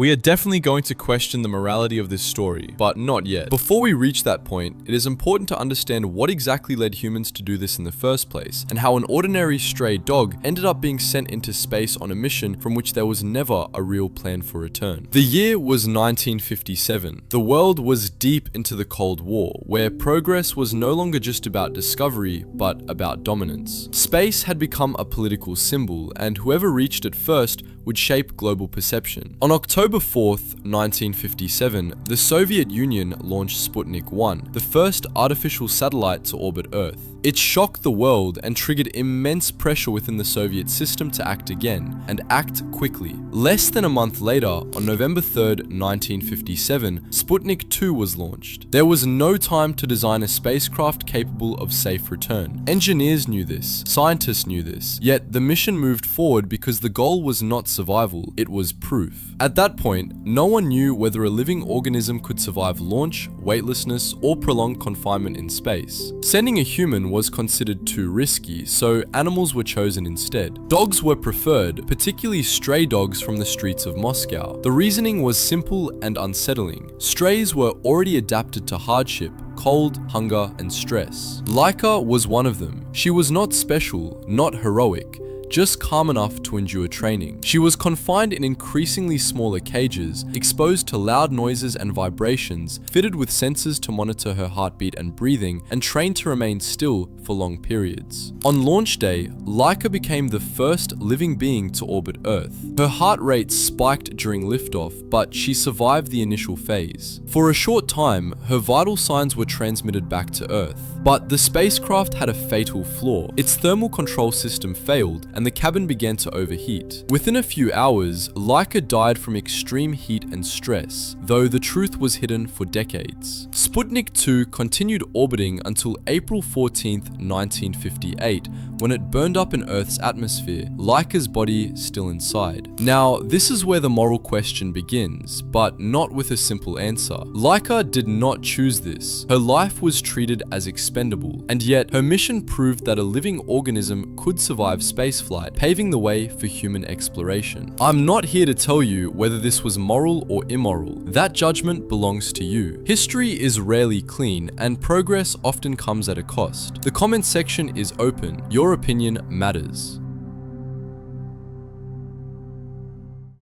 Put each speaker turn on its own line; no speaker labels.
We are definitely going to question the morality of this story, but not yet. Before we reach that point, it is important to understand what exactly led humans to do this in the first place, and how an ordinary stray dog ended up being sent into space on a mission from which there was never a real plan for return. The year was 1957. The world was deep into the Cold War, where progress was no longer just about discovery, but about dominance. Space had become a political symbol, and whoever reached it first would shape global perception. On October 4th, 1957, the Soviet Union launched Sputnik 1, the first artificial satellite to orbit Earth. It shocked the world and triggered immense pressure within the Soviet system to act again, and act quickly. Less than a month later, on November 3rd, 1957, Sputnik 2 was launched. There was no time to design a spacecraft capable of safe return. Engineers knew this, scientists knew this, yet the mission moved forward because the goal was not survival, it was proof. At that point, no one knew whether a living organism could survive launch, weightlessness, or prolonged confinement in space. Sending a human was considered too risky, so animals were chosen instead. Dogs were preferred, particularly stray dogs from the streets of Moscow. The reasoning was simple and unsettling. Strays were already adapted to hardship, cold, hunger, and stress. Laika was one of them. She was not special, not heroic, just calm enough to endure training. She was confined in increasingly smaller cages, exposed to loud noises and vibrations, fitted with sensors to monitor her heartbeat and breathing, and trained to remain still for long periods. On launch day, Laika became the first living being to orbit Earth. Her heart rate spiked during liftoff, but she survived the initial phase. For a short time, her vital signs were transmitted back to Earth. But the spacecraft had a fatal flaw. Its thermal control system failed, and the cabin began to overheat. Within a few hours, Laika died from extreme heat and stress, though the truth was hidden for decades. Sputnik 2 continued orbiting until April 14th, 1958, when it burned up in Earth's atmosphere, Laika's body still inside. Now, this is where the moral question begins, but not with a simple answer. Laika did not choose this. Her life was treated as expendable, and yet her mission proved that a living organism could survive spaceflight, paving the way for human exploration. I'm not here to tell you whether this was moral or immoral. That judgment belongs to you. History is rarely clean, and progress often comes at a cost. The comment section is open. Your opinion matters.